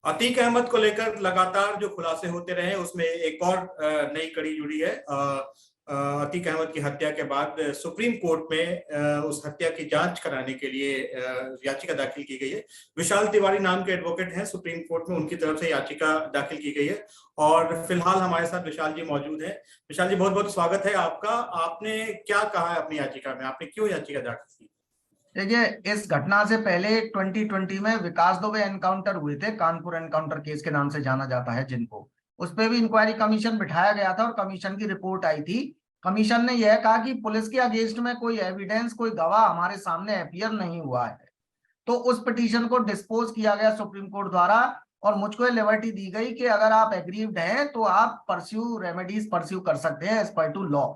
अतीक अहमद को लेकर लगातार जो खुलासे होते रहे उसमें एक और नई कड़ी जुड़ी है। अतीक अहमद की हत्या के बाद सुप्रीम कोर्ट में उस हत्या की जांच कराने के लिए याचिका दाखिल की गई है। विशाल तिवारी नाम के एडवोकेट हैं सुप्रीम कोर्ट में, उनकी तरफ से याचिका दाखिल की गई है और फिलहाल हमारे साथ विशाल जी मौजूद हैं। विशाल जी, बहुत बहुत स्वागत है आपका। आपने क्या कहा है अपनी याचिका में, आपने क्यों याचिका दाखिल की? देखिए, इस घटना से पहले 2020 में विकास दुबे एनकाउंटर हुए थे, कानपुर एनकाउंटर केस के नाम से जाना जाता है जिनको, उस पर भी इंक्वायरी कमीशन बिठाया गया था और कमीशन की रिपोर्ट आई थी। कमीशन ने यह कहा कि पुलिस के अगेंस्ट में कोई एविडेंस, कोई गवाह हमारे सामने अपियर नहीं हुआ है। तो उस पिटीशन को डिस्पोज किया गया सुप्रीम कोर्ट द्वारा और मुझको ये लिबर्टी दी गई कि अगर आप एग्रीव्ड हैं तो आप परस्यू रेमेडीज परस्यू कर सकते हैं एज पर टू लॉ।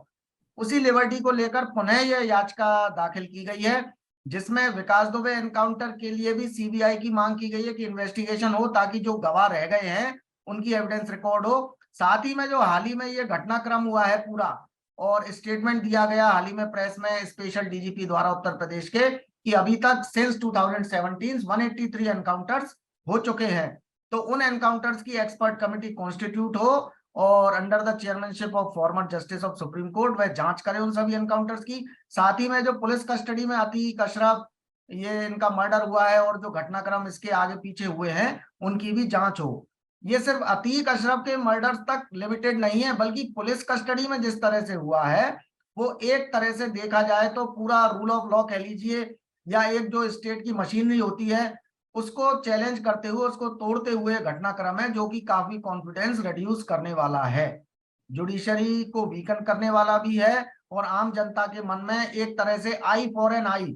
उसी लिबर्टी को लेकर पुनः यह याचिका दाखिल की गई है, जिसमें विकास दुबे एनकाउंटर के लिए भी सीबीआई की मांग की गई है कि इन्वेस्टिगेशन हो ताकि जो गवाह रह गए हैं उनकी एविडेंस रिकॉर्ड हो। साथ ही में जो हाल ही में ये घटनाक्रम हुआ है पूरा, और स्टेटमेंट दिया गया हाल ही में प्रेस में स्पेशल डीजीपी द्वारा उत्तर प्रदेश के, कि अभी तक सिंस 2017 183 एनकाउंटर्स हो चुके हैं। तो उन एनकाउंटर्स की एक्सपर्ट कमेटी कॉन्स्टिट्यूट हो और under the chairmanship of former justice of supreme court वह जांच करे उन सभी एनकाउंटर्स की। साथ ही में जो पुलिस कस्टडी में अतीक अशरफ, ये इनका मर्डर हुआ है और जो घटनाक्रम इसके आगे पीछे हुए हैं उनकी भी जांच हो। ये सिर्फ अतीक अशरफ के मर्डर तक लिमिटेड नहीं है, बल्कि पुलिस कस्टडी में जिस तरह से हुआ है वो एक तरह से देखा जाए तो पूरा रूल ऑफ लॉ कह लीजिए, या एक जो स्टेट की मशीनरी होती है उसको चैलेंज करते हुए, उसको तोड़ते हुए घटनाक्रम है, जो कि काफी कॉन्फिडेंस रिड्यूस करने वाला है, जुडिशरी को वीकन करने वाला भी है और आम जनता के मन में एक तरह से आई फॉर एन आई,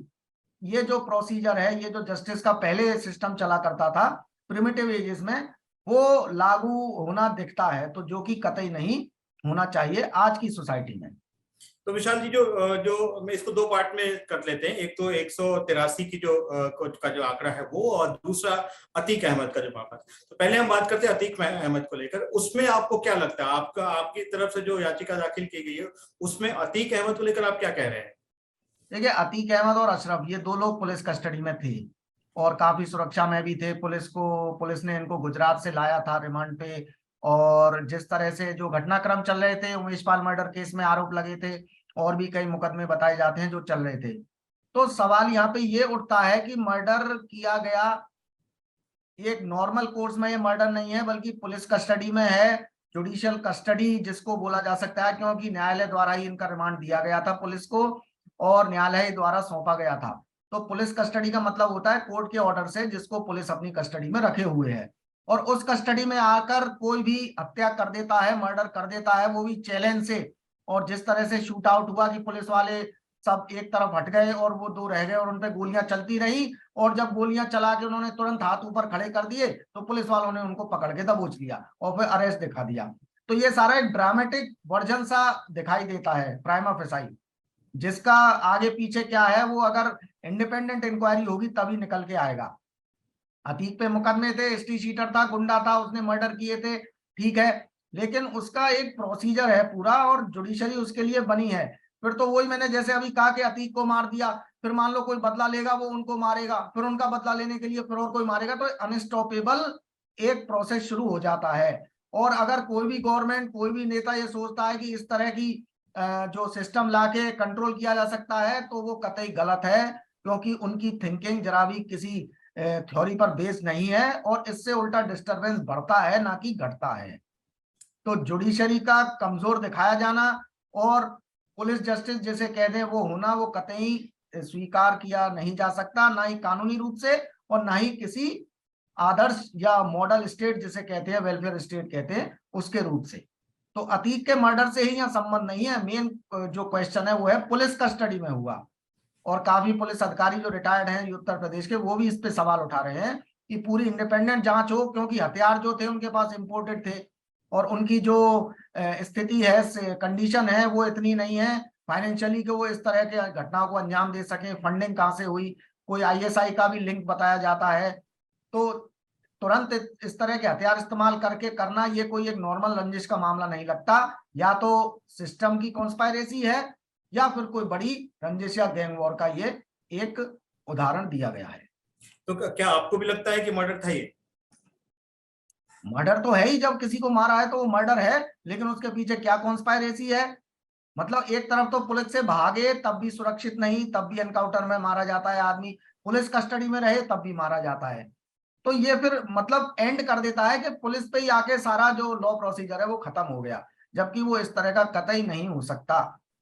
ये जो प्रोसीजर है, ये जो जस्टिस का पहले सिस्टम चला करता था प्रिमिटिव एजेस में, वो लागू होना दिखता है, तो जो कि कतई नहीं होना चाहिए आज की सोसाइटी में। तो विशाल जी, जो जो मैं इसको दो पार्ट में कर लेते हैं। एक तो 183 की जो का जो आंकड़ा है वो, और दूसरा अतीक अहमद का जो मामला। तो पहले हम बात करते हैं अतीक अहमद को लेकर। उसमें आपको क्या लगता है, आपका आपकी तरफ से जो याचिका दाखिल की गई है उसमें अतीक अहमद को लेकर आप क्या कह रहे हैं? देखिए, अतीक अहमद और अशरफ ये दो लोग पुलिस कस्टडी में थे और काफी सुरक्षा में भी थे। पुलिस ने इनको गुजरात से लाया था रिमांड पे, और जिस तरह से जो घटनाक्रम चल रहे थे, उमेश पाल मर्डर केस में आरोप लगे थे और भी कई मुकदमे बताए जाते हैं जो चल रहे थे। तो सवाल यहाँ पे ये उठता है कि मर्डर किया गया एक नॉर्मल कोर्स में, ये मर्डर नहीं है बल्कि पुलिस कस्टडी में है, जुडिशियल कस्टडी जिसको बोला जा सकता है, क्योंकि न्यायालय द्वारा ही इनका रिमांड दिया गया था पुलिस को और न्यायालय द्वारा सौंपा गया था। तो पुलिस कस्टडी का मतलब होता है कोर्ट के ऑर्डर से जिसको पुलिस अपनी कस्टडी में रखे हुए है, और उस कस्टडी में आकर कोई भी हत्या कर देता है, मर्डर कर देता है, वो भी चैलेंज से। और जिस तरह से शूट आउट हुआ कि पुलिस वाले सब एक तरफ हट गए और वो दो रह गए और उनपे गोलियां चलती रही, और जब गोलियां चला के उन्होंने तुरंत हाथ ऊपर खड़े कर दिए तो पुलिस वालों ने उनको पकड़ के दबोच लिया और फिर अरेस्ट दिखा दिया। तो ये सारा एक ड्रामेटिक वर्जन सा दिखाई देता है प्राइमा फेसाई, जिसका आगे पीछे क्या है वो अगर इंडिपेंडेंट इंक्वायरी होगी तभी निकल के आएगा। अतीक पे मुकदमे थे, एसटी शीटर था, गुंडा था, उसने मर्डर किए थे, ठीक है, लेकिन उसका एक प्रोसीजर है पूरा और जुडिशरी उसके लिए बनी है। फिर तो वही मैंने जैसे अभी कहा कि अतीक को मार दिया, फिर मान लो कोई बदला लेगा, वो उनको मारेगा, फिर उनका बदला लेने के लिए फिर और कोई मारेगा, तो अनस्टॉपेबल एक प्रोसेस शुरू हो जाता है। और अगर कोई भी गवर्नमेंट, कोई भी नेता ये सोचता है कि इस तरह की जो सिस्टम लाके कंट्रोल किया जा सकता है, तो वो कतई गलत है, क्योंकि उनकी थिंकिंग जरा भी किसी थ्योरी पर बेस्ड नहीं है और इससे उल्टा डिस्टरबेंस बढ़ता है ना कि घटता है। तो जुडिशरी का कमजोर दिखाया जाना और पुलिस जस्टिस जिसे कहते हैं वो होना, वो कतई स्वीकार किया नहीं जा सकता, ना ही कानूनी रूप से और ना ही किसी आदर्श या मॉडल स्टेट जिसे कहते हैं, वेलफेयर स्टेट कहते हैं, उसके रूप से। तो अतीक के मर्डर से ही यहाँ संबंध नहीं है। मेन जो क्वेश्चन है वो है पुलिस कस्टडी में हुआ, और काफी पुलिस अधिकारी जो रिटायर्ड हैं उत्तर प्रदेश के, वो भी इस पे सवाल उठा रहे हैं कि पूरी इंडिपेंडेंट जांच हो, क्योंकि हथियार जो थे उनके पास इंपोर्टेड थे और उनकी जो स्थिति है, कंडीशन है, वो इतनी नहीं है फाइनेंशियली कि वो इस तरह के घटनाओं को अंजाम दे सके। फंडिंग कहाँ से हुई, कोई आईएसआई का भी लिंक बताया जाता है। तो तुरंत इस तरह के हथियार इस्तेमाल करके करना, ये कोई एक नॉर्मल रंजिश का मामला नहीं लगता। या तो सिस्टम की कॉन्स्पायरेसी है या फिर कोई बड़ी रंजिश या गैंग वॉर का ये एक उदाहरण दिया गया है। तो क्या आपको भी लगता है कि मर्डर था ये? मर्डर तो है ही, जब किसी को मारा है तो वो मर्डर है, लेकिन उसके पीछे क्या कॉन्स्पायरेसी है? मतलब एक तरफ तो पुलिस से भागे तब भी सुरक्षित नहीं, तब भी एनकाउंटर में मारा जाता है आदमी, पुलिस कस्टडी में रहे तब भी मारा जाता है। तो ये फिर मतलब एंड कर देता है कि पुलिस पे ही आके सारा जो लॉ प्रोसीजर है वो खत्म हो गया, जबकि वो इस तरह का कतई नहीं हो सकता।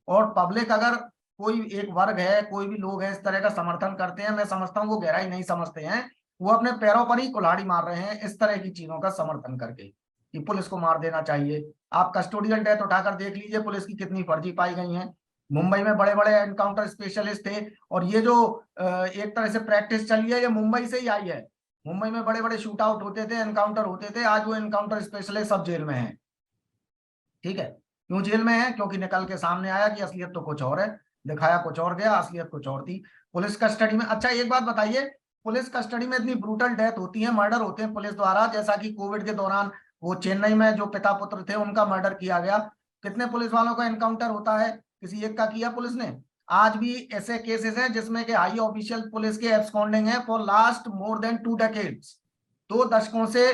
और पब्लिक अगर कोई एक वर्ग है, कोई भी लोग हैं इस तरह का समर्थन करते हैं, मैं समझता हूँ वो गहराई नहीं समझते हैं, वो अपने पैरों पर ही कुल्हाड़ी मार रहे हैं इस तरह की चीजों का समर्थन करके कि पुलिस को मार देना चाहिए। आप कस्टोडियल डेथ उठाकर देख लीजिए पुलिस की कितनी फर्जी पाई गई हैं। मुंबई में बड़े बड़े एनकाउंटर स्पेशलिस्ट थे, और ये जो एक तरह से प्रैक्टिस चली है ये मुंबई से ही आई है। मुंबई में बड़े बड़े शूट आउट होते थे, एनकाउंटर होते थे, आज वो एनकाउंटर स्पेशलिस्ट सब जेल में हैं। ठीक है, क्यों जेल में है? क्योंकि निकल के सामने आया कि असलियत तो कुछ और है, दिखाया कुछ और गया, असलियत कुछ और थी। पुलिस कस्टडी में, अच्छा एक बात बताइए, पुलिस कस्टडी में इतनी ब्रूटल डेथ होती है, मर्डर होते हैं पुलिस द्वारा, जैसा कि कोविड के दौरान वो चेन्नई में जो पिता पुत्र थे उनका मर्डर किया गया, कितने पुलिस वालों का एनकाउंटर होता है? किसी एक का किया पुलिस ने? आज भी ऐसे केसेस हैं जिसमें कि हाई ऑफिशियल पुलिस के एब्सकॉन्डिंग है for last more than 2 decades, 2 दशकों से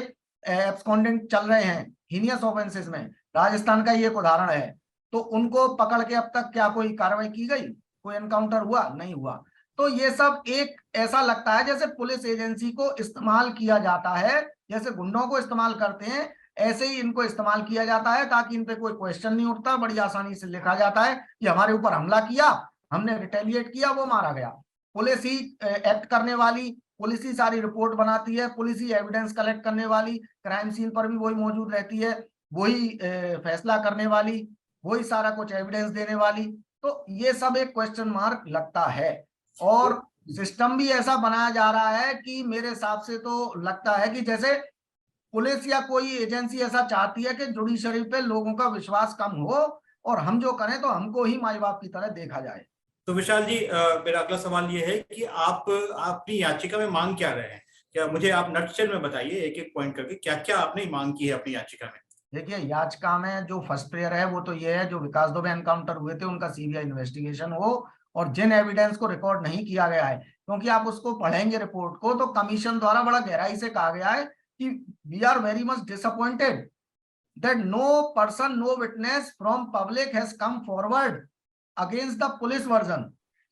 एब्सकॉन्डिंग चल रहे हैं हीनियस ऑफेंसेस में। राजस्थान का ये एक उदाहरण है। तो उनको पकड़ के अब तक क्या कोई कार्रवाई की गई? कोई एनकाउंटर हुआ? नहीं हुआ। तो ये सब एक ऐसा लगता है जैसे पुलिस एजेंसी को इस्तेमाल किया जाता है, जैसे गुंडों को इस्तेमाल करते हैं ऐसे ही इनको इस्तेमाल किया जाता है, ताकि इन पे कोई क्वेश्चन नहीं उठता, बड़ी आसानी से लिखा जाता है कि हमारे ऊपर हमला किया, हमने रिटेलिएट किया, वो मारा गया। पुलिस ही एक्ट करने वाली, पुलिस ही सारी रिपोर्ट बनाती है, पुलिस ही एविडेंस कलेक्ट करने वाली, क्राइम सीन पर भी वही मौजूद रहती है, वही फैसला करने वाली, वही सारा कुछ एविडेंस देने वाली। तो ये सब एक क्वेश्चन मार्क लगता है। और सिस्टम भी ऐसा बनाया जा रहा है कि मेरे हिसाब से तो लगता है कि जैसे पुलिस या कोई एजेंसी ऐसा चाहती है कि जुडिशरी पे लोगों का विश्वास कम हो, और हम जो करें तो हमको ही माई बाप की तरह देखा जाए। तो विशाल जी, मेरा अगला सवाल ये है कि आप अपनी याचिका में मांग क्या रहे हैं? क्या मुझे आप नटशेल में बताइए एक एक पॉइंट करके, क्या क्या आपने मांग की है अपनी याचिका में? देखिए, याचिका में जो फर्स्ट प्रेयर है वो तो ये है, जो विकास दुबे एनकाउंटर हुए थे उनका सीबीआई इन्वेस्टिगेशन हो, और जिन एविडेंस को रिकॉर्ड नहीं किया गया है, क्योंकि आप उसको पढ़ेंगे रिपोर्ट को तो कमीशन द्वारा बड़ा गहराई से कहा गया है कि we are very much disappointed that no person, no witness from public has come forward against the police version,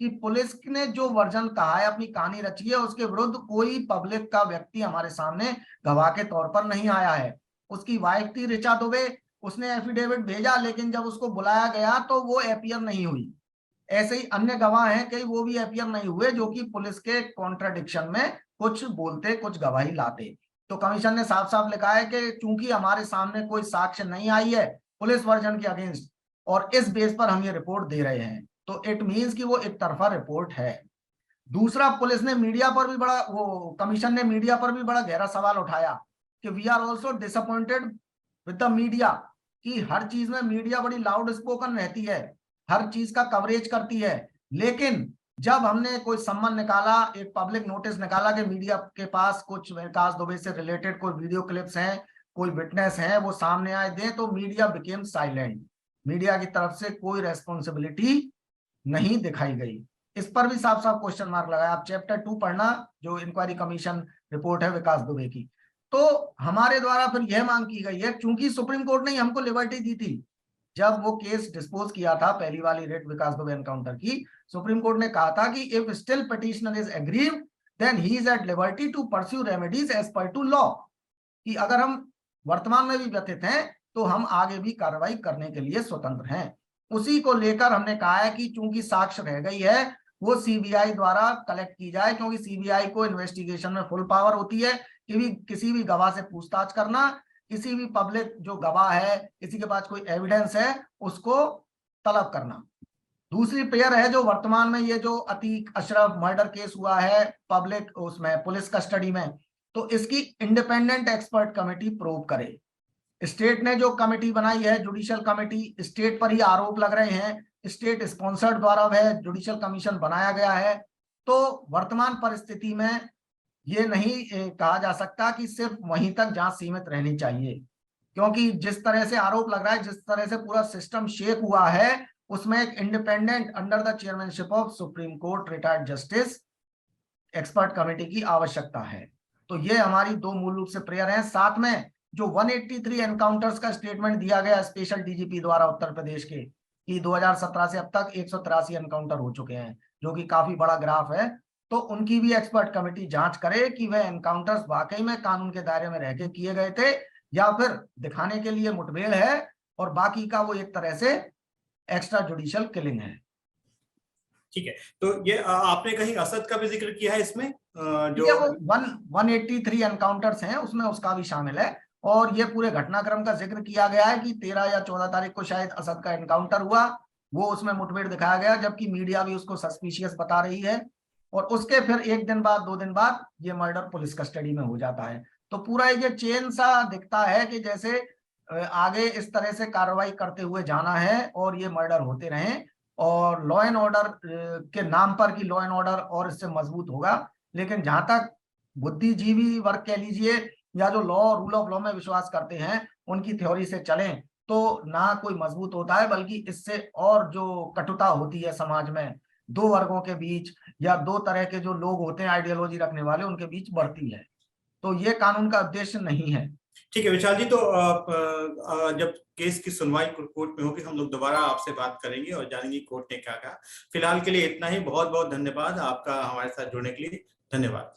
कि पुलिस ने जो वर्जन कहा है, अपनी कहानी रची है, उसके विरुद्ध कोई पब्लिक का व्यक्ति हमारे सामने गवाह के तौर पर नहीं आया है। उसकी वाइफ थी ऋचा दुबे, उसने एफिडेविट भेजा, लेकिन जब उसको बुलाया गया तो वो एपियर नहीं हुई। ऐसे ही अन्य गवाह हैं कई, वो भी एपियर नहीं हुए, जो कि पुलिस के कॉन्ट्राडिक्शन में कुछ बोलते, कुछ गवाही लाते। तो कमीशन ने साफ साफ लिखा है कि चूंकि हमारे सामने कोई साक्ष्य नहीं आई है पुलिस वर्जन के अगेंस्ट, और इस बेस पर हम ये रिपोर्ट दे रहे हैं, तो इट मींस कि वो एक तरफा रिपोर्ट है। दूसरा, पुलिस ने मीडिया पर भी बड़ा, वो कमीशन ने मीडिया पर भी बड़ा गहरा सवाल उठाया कि we are also disappointed with the media, कि हर चीज में मीडिया बड़ी लाउड स्पोकन रहती है, हर चीज का कवरेज करती है, लेकिन जब हमने कोई सम्मन निकाला, एक पब्लिक नोटिस निकाला कि मीडिया के पास कुछ विकास दुबे से रिलेटेड कोई वीडियो क्लिप्स हैं, कोई विटनेस हैं, वो सामने आए दें, तो मीडिया बिकेम साइलेंट। मीडिया की तरफ से कोई रेस्पॉन्सिबिलिटी नहीं दिखाई गई। इस पर भी साफ साफ क्वेश्चन मार्क लगाया। आप चैप्टर 2 पढ़ना, जो इंक्वायरी कमीशन रिपोर्ट है विकास दुबे की। तो हमारे द्वारा फिर यह मांग की गई है, चूंकि सुप्रीम कोर्ट ने हमको लिबर्टी दी थी, जब वो केस डिस्पोज किया था पहली वाली रेट विकास दुबे एनकाउंटर की, सुप्रीम कोर्ट ने कहा था कि if still petitioner is aggrieved then he is at liberty to pursue remedies as per to law, कि अगर हम वर्तमान में भी व्यथित हैं तो हम आगे भी कार्रवाई करने के लिए स्वतंत्र हैं। उसी को लेकर हमने कहा है कि चूंकि साक्ष्य रह गई है वो सीबीआई द्वारा कलेक्ट की जाए, क्योंकि सीबीआई को इन्वेस्टिगेशन में फुल पावर होती है कि भी किसी भी गवाह से पूछताछ करना, किसी भी पब्लिक जो गवाह है, किसी के पास कोई एविडेंस है, उसको तलब करना। दूसरी पेयर है जो वर्तमान में ये जो अतीक अशरफ मर्डर केस हुआ है पब्लिक उसमें पुलिस कस्टडी में, तो इसकी इंडिपेंडेंट एक्सपर्ट कमेटी प्रोब करे। स्टेट ने जो कमेटी बनाई है जुडिशियल कमेटी, स्टेट पर ही आरोप लग रहे हैं, स्टेट स्पॉन्सर्ड द्वारा वह जुडिशियल कमीशन बनाया गया है। तो वर्तमान परिस्थिति में ये नहीं कहा जा सकता कि सिर्फ वहीं तक जांच सीमित रहनी चाहिए, क्योंकि जिस तरह से आरोप लग रहा है, जिस तरह से पूरा सिस्टम शेक हुआ है, उसमें एक independent under the chairmanship of supreme court retired justice expert committee की आवश्यकता है। तो ये हमारी दो मूल रूप से प्रेयर हैं। साथ में जो 183 एनकाउंटर्स का स्टेटमेंट दिया गया स्पेशल डीजीपी द्वारा उत्तर प्रदेश के, कि 2017 से अब तक 183 एनकाउंटर हो चुके हैं, जो कि काफी बड़ा ग्राफ है। तो उनकी भी एक्सपर्ट कमेटी जांच करे कि वह एनकाउंटर्स वाकई में कानून के दायरे में रह के किए गए थे या फिर दिखाने के लिए मुठभेड़ है और बाकी का वो एक तरह से एक्स्ट्रा जुडिशियल किलिंग है। ठीक है, तो ये आपने कहीं असद का भी जिक्र किया है इसमें, जो ये वो 183 एनकाउंटर्स हैं उसमें उसका भी शामिल है। और ये पूरे घटनाक्रम का जिक्र किया गया है कि 13 या 14 तारीख को शायद असद का एनकाउंटर हुआ, वो उसमें मुठभेड़ दिखाया गया, जबकि मीडिया भी उसको सस्पिशियस बता रही है। और उसके फिर एक दिन बाद 2 दिन बाद ये मर्डर पुलिस कस्टडी में हो जाता है। तो पूरा ये चेन सा दिखता है कि जैसे आगे इस तरह से कार्रवाई करते हुए जाना है और ये मर्डर होते रहें, और लॉ एंड ऑर्डर के नाम पर कि लॉ एंड ऑर्डर और इससे मजबूत होगा, लेकिन जहां तक बुद्धिजीवी वर्ग कह लीजिए या जो लॉ रूल ऑफ लॉ में विश्वास करते हैं उनकी थ्योरी से चलें तो ना कोई मजबूत होता है, बल्कि इससे और जो कटुता होती है समाज में दो वर्गों के बीच या दो तरह के जो लोग होते हैं आइडियोलॉजी रखने वाले उनके बीच बढ़ती है। तो ये कानून का उद्देश्य नहीं है। ठीक है विशाल जी, तो जब केस की सुनवाई कोर्ट में होगी हम लोग दोबारा आपसे बात करेंगे और जानेंगे कोर्ट ने क्या कहा। फिलहाल के लिए इतना ही, बहुत बहुत धन्यवाद आपका हमारे साथ जुड़ने के लिए। धन्यवाद।